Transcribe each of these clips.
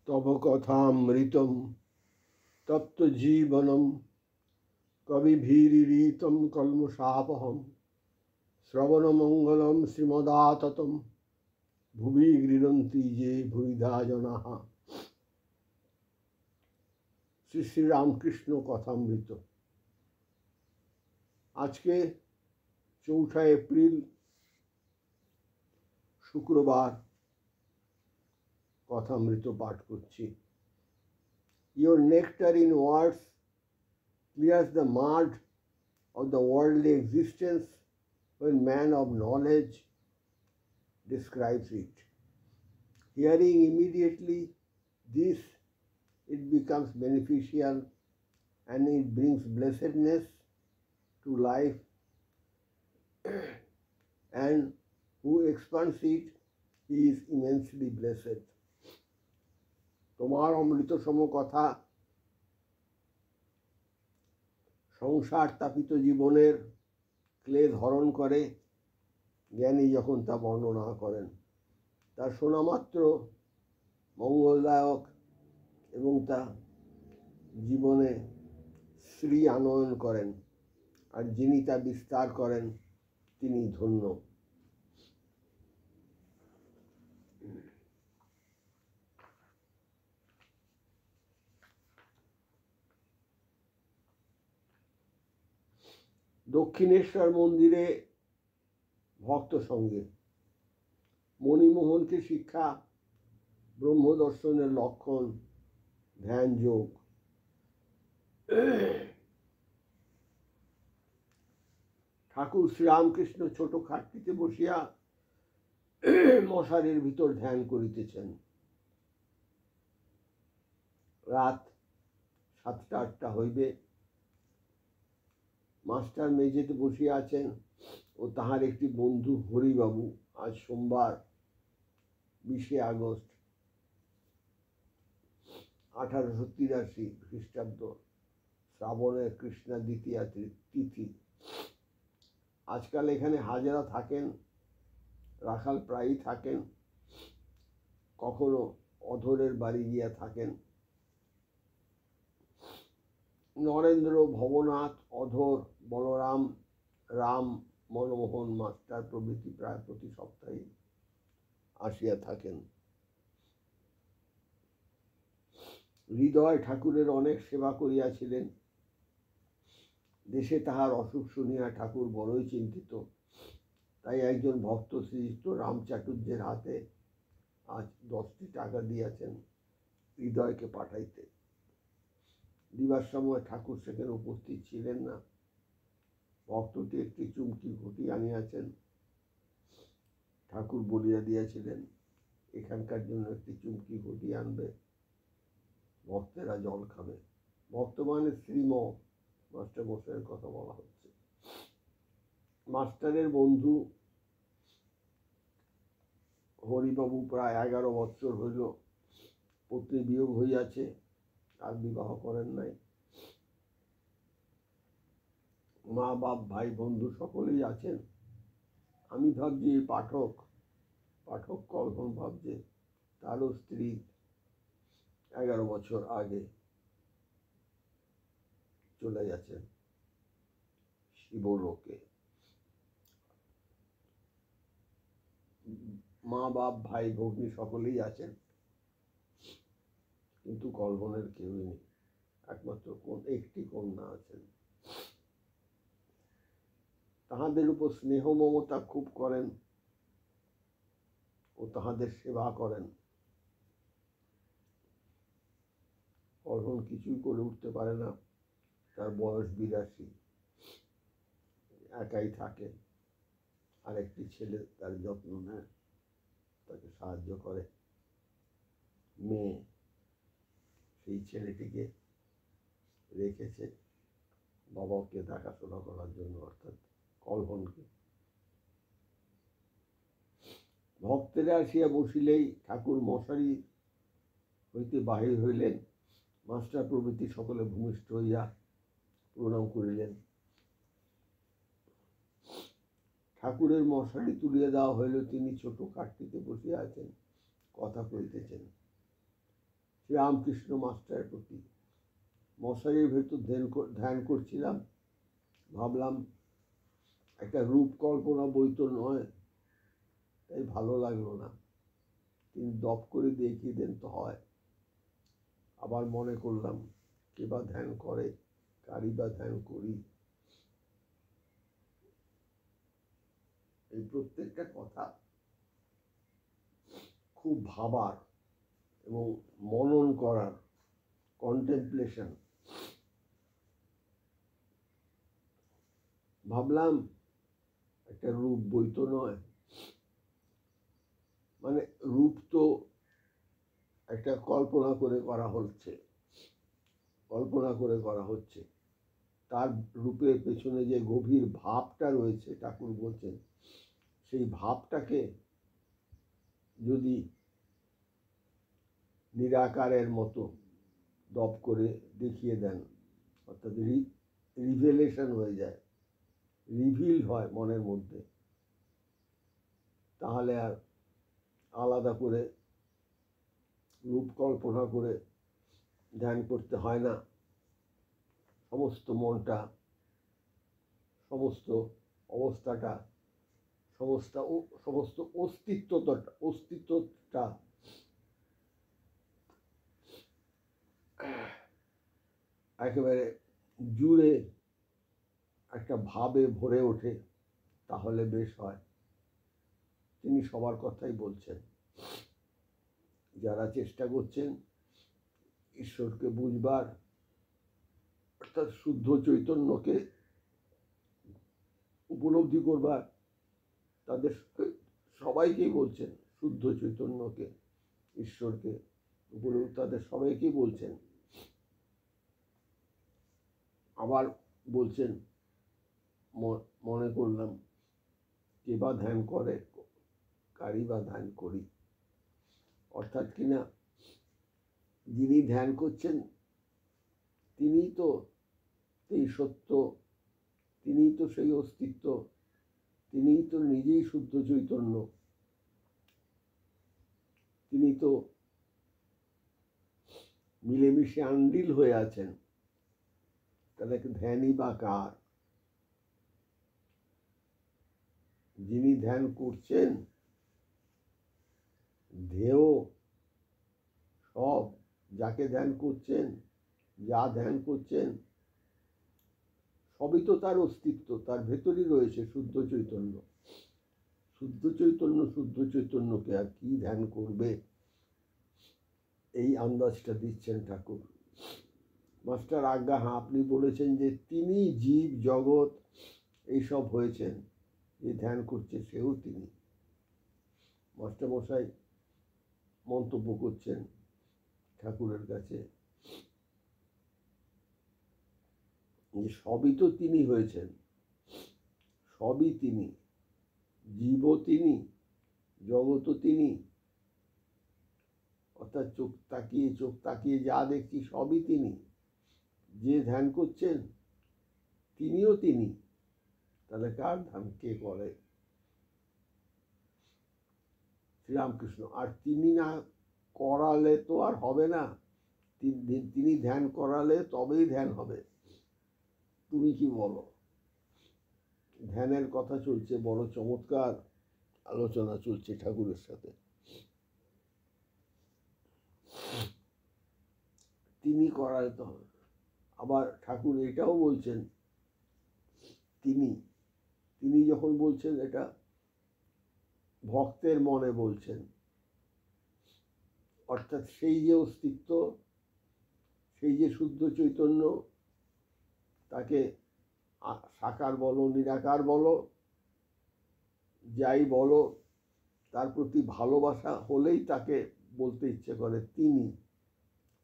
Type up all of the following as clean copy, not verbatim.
তব কথামৃতম তপ্ত জীবনম কবিভীরিতম কল্মষাপহম শ্রবণমঙ্গলম শ্রীমদাততম ভুবি গৃহন্তি যে ভুবিধা জনাঃ। শ্রী শ্রী রামকৃষ্ণ কথামৃত। আজকে 4 এপ্রিল শুক্রবার কথামৃত পাঠ করছি। Your nectarine words clears the mud of the worldly existence when man of knowledge describes it. Hearing immediately this, it becomes beneficial and it brings blessedness to life, and who expands it, he is immensely blessed. তোমার অমৃতসম কথা সংসার তাপিত জীবনের ক্লেদ হরণ করে জ্ঞানী যখন তা বর্ণনা করেন, তা শোনা মাত্র মঙ্গলদায়ক এবং তা জীবনে শ্রী আনয়ন করেন, আর যিনি তা বিস্তার করেন তিনি ধন্য। দক্ষিণেশ্বর মন্দিরে ভক্ত সঙ্গে মণিমোহনকে শিক্ষা ব্রহ্মদর্শনের লক্ষণ ধ্যান যোগ। ঠাকুর শ্রীরামকৃষ্ণ ছোট খাটটিতে বসিয়া মশারির ভিতর ধ্যান করিতেছেন। রাত 7টা-8টা হইবে। মাস্টার মেঝেতে বসিয়া আছেন ও তাহার একটি বন্ধু হরিবাবু আজ সোমবার 20শে আগস্ট 1883 খ্রিস্টাব্দ শ্রাবণের কৃষ্ণা দ্বিতীয়া তিথি। আজকাল এখানে হাজরা থাকেন, রাখাল প্রায়ই থাকেন, কখনো অধরের বাড়ি গিয়া থাকেন। নরেন্দ্র, ভবনাথ, অধর, বলরাম, রাম, মনমোহন মাস্টার প্রভৃতি প্রায় প্রতি সপ্তাহে আসিয়া থাকেন। হৃদয় ঠাকুরের অনেক সেবা করিয়াছিলেন। দেশে তাহার অসুখ শুনিয়া ঠাকুর বড়ই চিন্তিত, তাই একজন ভক্ত শ্রীযুক্ত রাম চাটুর্যের হাতে আজ 10টি টাকা দিয়াছেন হৃদয়কে পাঠাইতে। দিবার সময় ঠাকুর সেখানে উপস্থিত ছিলেন না। ভক্তটি একটি চুমকি ঘটি আনিয়াছেন। ঠাকুর বলিয়া দিয়াছিলেন এখানকার জন্য একটি চুমকি ঘটি আনবে, ভক্তেরা জল খাবে। ভক্ত মানে শ্রীম মাস্টার মশাইয়ের কথা বলা হচ্ছে। মাস্টারের বন্ধু হরিবাবু প্রায় 11 বৎসর হইল পত্নী বিয়োগ হইয়াছে, আর বিবাহ করেন নাই। মা বাপ ভাই বন্ধু সকলেই আছেন। আমি ভাবছি পাঠক কল্পন ভাবছে তারও স্ত্রী 11 বছর আগে চলে গেছেন শিবলোকে। মা বাপ ভাই ভগ্নী সকলেই আছেন, কিন্তু কল্পনের কেউই নেই। একমাত্র একটি কন্যা আছেন। তাহাদের উপর স্নেহ মমতা খুব করেন ও তাহাদের সেবা করেন। কল্পন কিছুই করে উঠতে পারে না, তার বয়স 82, একাই থাকে। আর একটি ছেলে তার যত্ন নেয়, তাকে সাহায্য করে। মেয়ে সেই ছেলেটিকে রেখেছে বাবাকে দেখাশোনা করার জন্য, অর্থাৎ কল্পনকে। ভক্তেরা আসিয়া বসিলেই ঠাকুর মশারি হইতে বাহির হইলেন। মাস্টার প্রভৃতি সকলে ভূমিষ্ঠ হইয়া প্রণাম করিলেন। ঠাকুরের মশারি তুলিয়া দেওয়া হইল। তিনি ছোট কাঠটিতে বসিয়া আছেন, কথা কইতেছেন। শ্রীরামকৃষ্ণ মাস্টারের প্রতি। মশারির ভেতর ধ্যান করছিলাম, ভাবলাম একটা রূপকল্পনা বই তো নয়, তাই ভালো লাগলো না। তিনি দপ করে দেখিয়ে দেন তো হয়। আবার মনে করলাম, কে বা ধ্যান করে, কারি বা ধ্যান করি। এই প্রত্যেকটা কথা খুব ভাবার এবং মনন করার, কন্টেম্পলেশন। ভাবলাম একটা রূপ বই তো নয়, মানে রূপ তো একটা কল্পনা করে করা হচ্ছে, তার রূপের পেছনে যে গভীর ভাবটা রয়েছে, ঠাকুর বলছেন, সেই ভাবটাকে যদি নিরাকারের মতো দপ করে দেখিয়ে দেন, অর্থাৎ রিভেলেশন হয়ে যায়, রিভিল হয় মনের মধ্যে, তাহলে আর আলাদা করে রূপ কল্পনা করে ধ্যান করতে হয় না। সমস্ত মনটা, সমস্ত অবস্থাটা, সমস্ত অস্তিত্বটা একেবারে জুড়ে একটা ভাবে ভরে ওঠে, তাহলে বেশ হয়। তিনি সবার কথাই বলছেন। যারা চেষ্টা করছেন ঈশ্বরকে বুঝবার, অর্থাৎ শুদ্ধ চৈতন্যকে উপলব্ধি করবার, তাদের সবাইকেই বলছেন শুদ্ধ চৈতন্যকে, ঈশ্বরকে উপলব্ধি, তাদের সবাইকেই বলছেন। আবার বলছেন, মনে করলাম, কে বা ধ্যান করে, কারি বা ধ্যান করি। অর্থাৎ কিনা যিনি ধ্যান করছেন তিনিই তো এই সত্য, তিনিই তো সেই অস্তিত্ব, তিনিই তো নিজেই শুদ্ধ চৈতন্য, তিনি তো মিলেমিশে আন্ডিল হয়ে আছেন। তাহলে ধ্যানই বা কার? যিনি ধ্যান করছেন, ধ্যেয় সব, যাকে ধ্যান করছেন, যা ধ্যান করছেন, সবই তো তার অস্তিত্ব, তার ভেতরই রয়েছে শুদ্ধ চৈতন্য। শুদ্ধ চৈতন্যকে আর কি ধ্যান করবে, এই আন্দাজটা দিচ্ছেন ঠাকুর। মাস্টার আজ্ঞা, হ্যাঁ, আপনি বলেছেন যে তিনি জীব জগৎ এইসব হয়েছেন, যে ধ্যান করছে সেও তিনি। মাস্টারমশাই মন্তব্য করছেন ঠাকুরের কাছে যে সবই তো তিনি হয়েছেন, সবই তিনি, জীবও তিনি, জগৎও তিনি। অর্থাৎ চোখ তাকিয়ে যা দেখছি সবই তিনি। যে ধ্যান করছেন তিনিও তিনি। তাহলে কার ধ্যান কে করে? শ্রীরামকৃষ্ণ। আর তিনি না করালে তো আর হবে না, তিনি ধ্যান করালে তবেই ধ্যান হবে। তুমি কি বলো? ধ্যানের কথা চলছে, বড় চমৎকার আলোচনা চলছে ঠাকুরের সাথে। তিনি করালে তো হবে। আবার ঠাকুর এটাও বলছেন, তিনি যখন বলছেন, এটা ভক্তের মনে বলছেন। অর্থাৎ সেই যে অস্তিত্ব, সেই যে শুদ্ধ চৈতন্য, তাকে সাকার বলো, নিরাকার বলো, যাই বলো, তার প্রতি ভালোবাসা হলেই তাকে বলতে ইচ্ছে করে তিনি।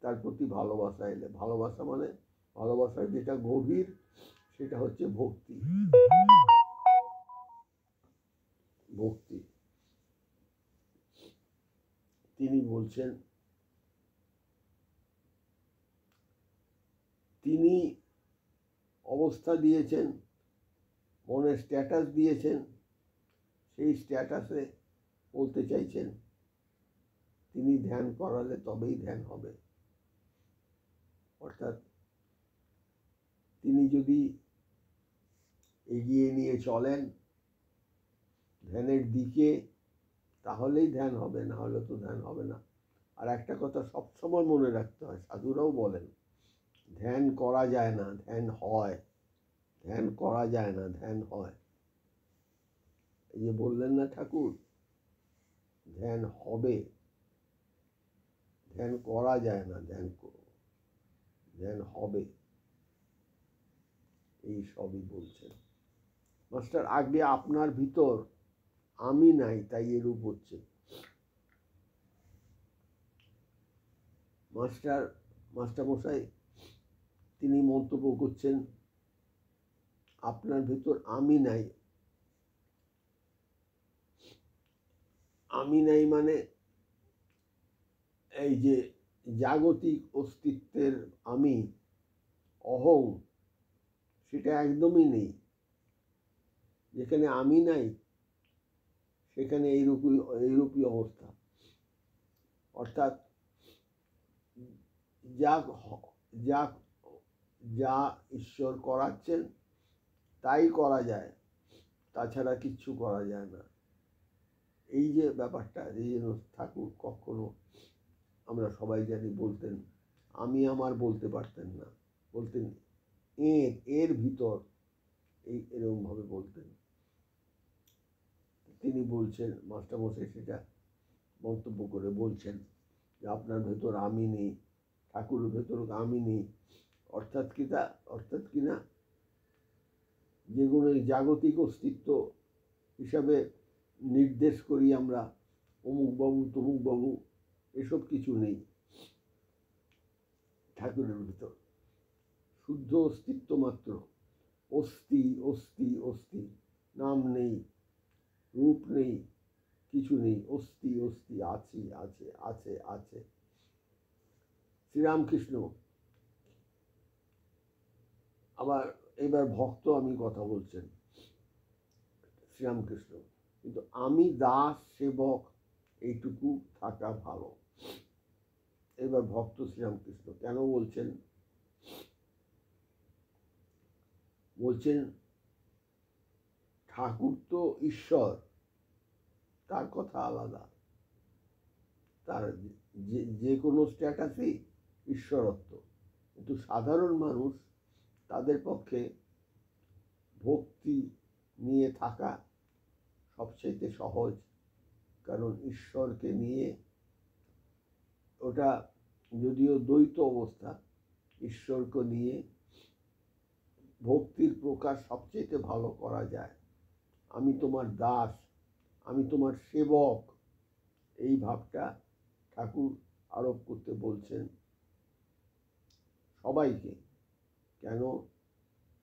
তার প্রতি ভালোবাসা এলে, ভালোবাসা মানে ভালোবাসার যেটা গভীর, সেটা হচ্ছে ভক্তি। ভক্তি। তিনি বলছেন, তিনি অবস্থা দিয়েছেন, মনে স্ট্যাটাস দিয়েছেন, সেই স্ট্যাটাসে বলতে চাইছেন তিনি ধ্যান করালে তবেই ধ্যান হবে। অর্থাৎ তিনি যদি এগিয়ে নিয়ে চলেন ধ্যানের দিকে, তাহলেই ধ্যান হবে, না হলে তো ধ্যান হবে না। আর একটা কথা সবসময় মনে রাখতে হয়, সাধুরাও বলেন, ধ্যান করা যায় না, ধ্যান হয়। ধ্যান করা যায় না, ধ্যান হয়। এই যে বললেন না ঠাকুর, ধ্যান হবে, ধ্যান করা যায় না, ধ্যান হবে, এই সবই বলছেন মাস্টার। আগে আপনার ভিতর আমি নাই, তাই এরূপ হচ্ছে। মাস্টারমশাই তিনি মন্তব্য করছেন, আপনার ভিতর আমি নাই। আমি নাই মানে এই যে জাগতিক অস্তিত্বের আমি, অহং, সেটা একদমই নেই। যেখানে আমি নাই সেখানে এইরূপই অবস্থা। অর্থাৎ যা যা যা ঈশ্বর করাচ্ছেন তাই করা যায়, তাছাড়া কিচ্ছু করা যায় না। এই যে ব্যাপারটা, এই জন্য ঠাকুর কখনো, আমরা সবাই জানি, বলতেন আমি আমার বলতে পারতেন না, বলতেন এর ভিতর, এরকমভাবে বলতেন। তিনি বলছেন, মাস্টারমশাই সেটা মন্তব্য করে বলছেন যে আপনার ভেতর আমি নেই, ঠাকুরের ভেতর আমি নেই। অর্থাৎ কিনা যেগুলো জাগতিক অস্তিত্ব হিসাবে নির্দেশ করি আমরা, অমুক বাবু তমুক বাবু, এসব কিছু নেই ঠাকুরের ভিতর। শুদ্ধ অস্তিত্ব মাত্র, অস্থি অস্থি অস্থি, নাম নেই, রূপ নেই, কিছু নেই, অস্থি অস্থি, আছি আছে আছে আছে। শ্রীরামকৃষ্ণ আবার এবার ভক্ত আমি কথা বলছেন, শ্রীরামকৃষ্ণ কিন্তু আমি দাস সেবক এইটুকু থাকা ভালো। এবার ভক্ত শ্রীরামকৃষ্ণ কেন বলছেন, বলছেন ঠাকুর তো ঈশ্বর, তার কথা আলাদা, তার যে কোনো স্ট্যাটাসই ঈশ্বরত্ব। কিন্তু সাধারণ মানুষ, তাদের পক্ষে ভক্তি নিয়ে থাকা সবচেয়ে সহজ, কারণ ঈশ্বরকে নিয়ে, ওটা যদিও দ্বৈত অবস্থা, ঈশ্বরকে নিয়ে ভক্তির প্রকাশ সবচেয়ে ভালো করা যায়। আমি তোমার দাস, আমি তোমার সেবক, এই ভাবটা ঠাকুর আরোপ করতে বলছেন সবাইকে। কেন,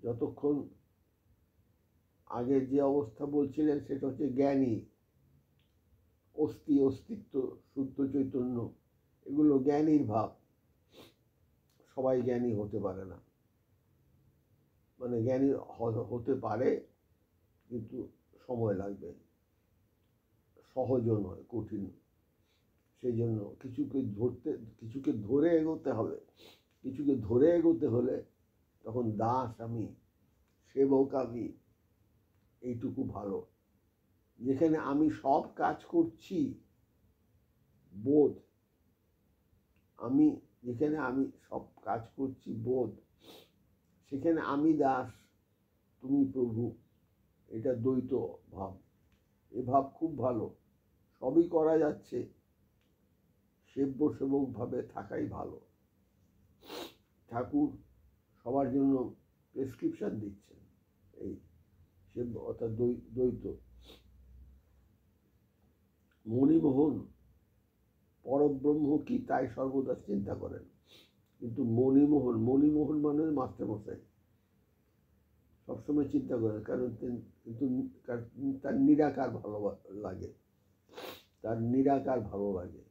যতক্ষণ আগে যে অবস্থা বলছিলেন সেটা হচ্ছে জ্ঞানী, অস্তিত্ব, শুদ্ধ চৈতন্য, এগুলো জ্ঞানীর ভাব। সবাই জ্ঞানী হতে পারে না, মানে জ্ঞানী হতে পারে কিন্তু সময় লাগবে, সহজও নয়, কঠিন। সেই জন্য কিছুকে ধরে এগোতে হবে। কিছুকে ধরে এগোতে হলে তখন দাস আমি, সেবক আমি, এইটুকু ভালো। যেখানে আমি সব কাজ করছি বোধ, যেখানে আমি সব কাজ করছি বোধ, সেখানে আমি দাস, তুমি প্রভু, এটা দ্বৈত ভাব। এ ভাব খুব ভালো, সবই করা যাচ্ছে, সেব্য সেবক ভাবে থাকাই ভালো। ঠাকুর সবার জন্য প্রেসক্রিপশন দিচ্ছেন, এই সেব্য অর্থাৎ দ্বৈত। মণিমোহন পরব্রহ্ম কি তাই সর্বদা চিন্তা করেন, কিন্তু মণিমোহন মানে মাস্টারমশাই সবসময় চিন্তা করেন, কারণ কিন্তু তার নিরাকার ভালো লাগে, তার নিরাকার ভালো লাগে।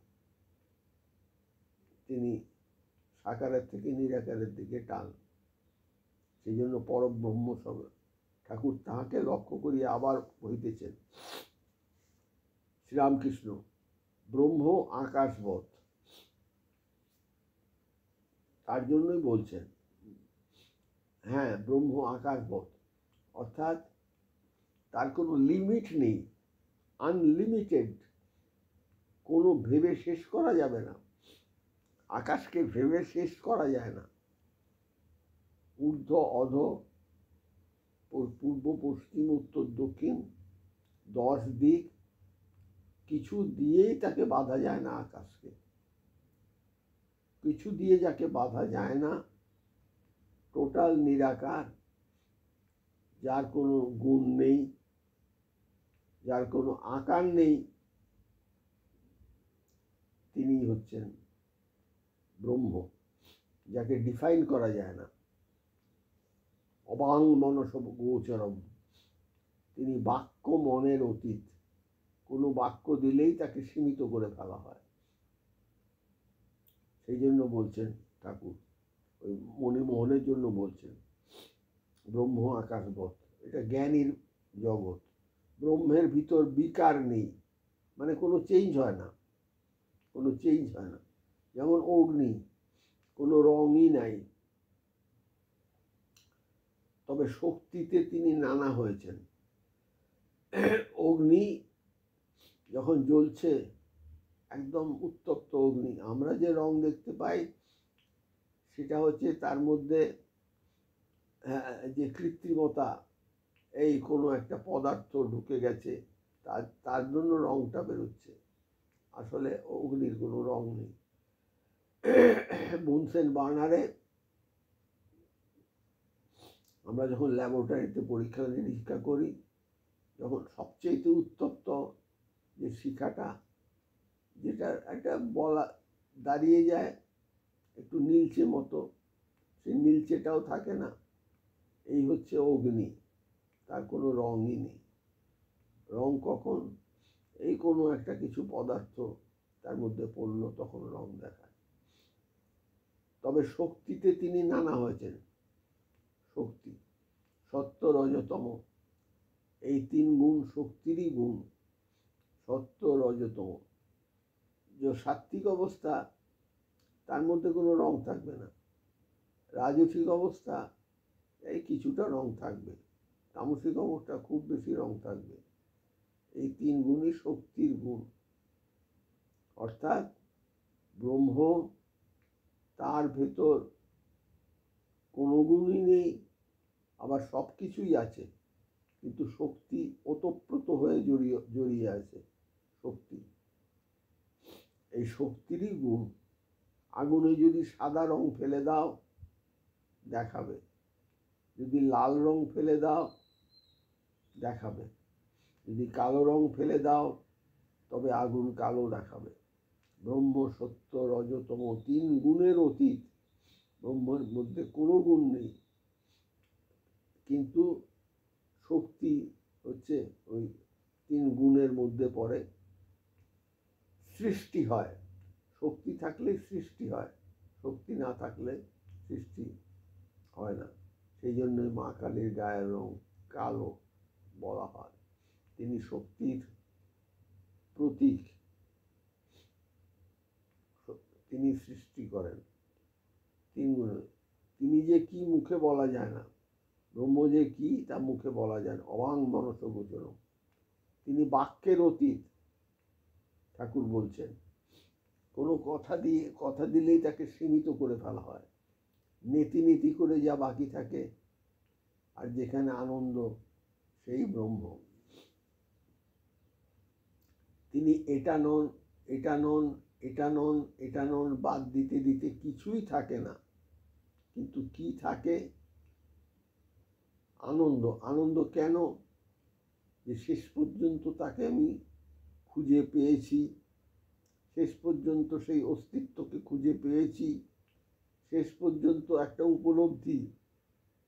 তিনি সাকারের থেকে নিরাকারের দিকে টান, সেই জন্য পরব্রহ্ম সব ঠাকুর তাহাকে লক্ষ্য করিয়া আবার বহিতেছেন। শ্রীরামকৃষ্ণ ব্রহ্ম আকাশবৎ, তার জন্যই বলছেন, হ্যাঁ ব্রহ্ম আকাশবৎ, অর্থাৎ তার কোনো লিমিট নেই, আনলিমিটেড, কোনো ভেবে শেষ করা যাবে না। আকাশকে ভেবে শেষ করা যায় না। ঊর্ধ্ব অধ, পূর্ব পশ্চিম উত্তর দক্ষিণ, 10 দিক, কিছু দিয়েই তাকে বাঁধা যায় না। আকাশকে কিছু দিয়ে যাকে বাঁধা যায় না, টোটাল নিরাকার, যার কোনো গুণ নেই, যার কোনো আকার নেই, তিনি হচ্ছেন ব্রহ্ম, যাকে ডিফাইন করা যায় না। অবাং মনস গোচরম, তিনি বাক্য মনের অতীত। কোনো বাক্য দিলেই তাকে সীমিত করে ফেলা হয়। সেই জন্য বলছেন ঠাকুর, ওই মণিমোহনের জন্য বলছেন ব্রহ্ম আকাশবৎ। এটা জ্ঞানীর জগৎ। ব্রহ্মের ভিতর বিকার নেই, মানে কোনো চেঞ্জ হয় না, কোনো চেঞ্জ হয় না। যেমন অগ্নি, কোনো রঙই নাই, তবে শক্তিতে তিনি নানা হয়েছেন। অগ্নি যখন জ্বলছে, একদম উত্তপ্ত অগ্নি, আমরা যে রং দেখতে পাই সেটা হচ্ছে তার মধ্যে যে কৃত্রিমতা, এই কোনো একটা পদার্থ ঢুকে গেছে, তার জন্য রংটা বেরোচ্ছে। আসলে অগ্নির কোনো রং নেই। বুনসেন বার্নারে আমরা যখন ল্যাবরেটরিতে পরীক্ষা নিরীক্ষা করি, যখন সবচেয়ে উত্তপ্ত যে শিখাটা, যেটা একটা বলা দাঁড়িয়ে যায় একটু নীলচে মতো, সেই নীলচেটাও থাকে না, এই হচ্ছে অগ্নি। তার কোনো রঙই নেই। রং কখন, এই কোনো একটা কিছু পদার্থ তার মধ্যে পড়লো তখন রং দেখায়। তবে শক্তিতে তিনি নানা হয়েছেন। শক্তি, সত্য রজতম, এই 3 গুণ শক্তিরই গুণ। সত্য রজতম, যে সাত্ত্বিক অবস্থা, তার মধ্যে কোনো রং থাকবে না। রাজসিক অবস্থা এই কিছুটা রং থাকবে, তামসিক অবস্থা খুব বেশি রং থাকবে। এই 3 গুণই শক্তির গুণ। অর্থাৎ ব্রহ্ম, তার ভেতর কোনো গুণই নেই, আবার সব কিছুই আছে, কিন্তু শক্তি ওতপ্রোত হয়ে জড়িয়ে আছে। শক্তি, এই শক্তিরই গুণ। আগুনে যদি সাদা রং ফেলে দাও দেখাবে, যদি লাল রং ফেলে দাও দেখাবে, যদি কালো রং ফেলে দাও তবে আগুন কালো দেখাবে। ব্রহ্ম সত্য রজতম 3 গুণের অতীত। ব্রহ্মের মধ্যে কোনো গুণ নেই, কিন্তু শক্তি হচ্ছে ওই 3 গুণের মধ্যে পড়ে। সৃষ্টি হয়, শক্তি থাকলে সৃষ্টি হয়, শক্তি না থাকলে সৃষ্টি হয় না। সেই জন্যই মা কালীর গায়ের রং কালো বলা হয়। তিনি শক্তির প্রতীক, তিনি সৃষ্টি করেন 3 গুণে। তিনি যে কি মুখে বলা যায় না, ব্রহ্ম যে কি তা মুখে বলা যায় না। অবাং মনস গোচরম, তিনি বাক্যের অতীত। ঠাকুর বলছেন কোনো কথা দিলেই তাকে সীমিত করে ফেলা হয়। নীতি নীতি করে যা বাকি থাকে, আর যেখানে আনন্দ, সেই ব্রহ্ম। তিনি এটা নন, এটা নন, এটা নন, এটা নন, বাদ দিতে দিতে কিছুই থাকে না। কিন্তু কি থাকে? আনন্দ। আনন্দ কেন? যে শেষ পর্যন্ত তাকে আমি খুঁজে পেয়েছি, শেষ পর্যন্ত সেই অস্তিত্বকে খুঁজে পেয়েছি, শেষ পর্যন্ত একটা উপলব্ধি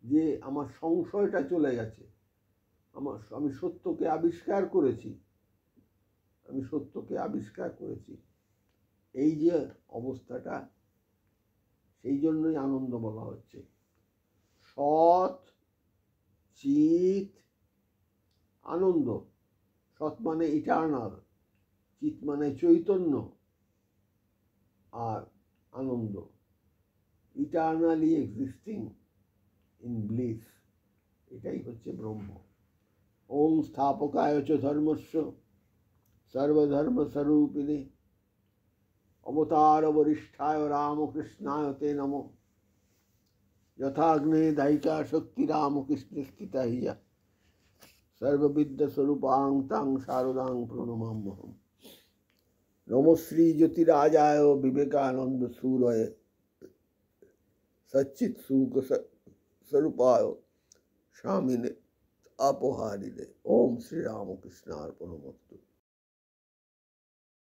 যে আমার সংশয়টা চলে গেছে, আমি সত্যকে আবিষ্কার করেছি, আমি সত্যকে আবিষ্কার করেছি। এই যে অবস্থাটা, সেই জন্যই আনন্দ বলা হচ্ছে। সৎ চিত আনন্দ। সৎ মানে ইটার্নাল, চিত মানে চৈতন্য, আর আনন্দ ইটার্নালি এক্সিস্টিং ইন ব্লিস, এটাই হচ্ছে ব্রহ্ম। ওম স্থাপকায় চ ধর্মস্য সর্বধর্মস্বরূপিণে অবতার বরিষ্ঠায় রামকৃষ্ণায় তে নমো। যথাগ্নে দায়িকা শক্তি রামকৃষ্ণ স্থিতা হিয়া সর্ববিদ্যাস্বরূপাং তাং শারদাং প্রণমাম্যহম। নমো শ্রী জ্যোতিরাজায় বিবেকানন্দ সুরয়ে সচ্চিৎ সুখ স্বরূপায় স্বামিনে আপোহারিলে। ওম শ্রী রামকৃষ্ণার্পণমস্তু।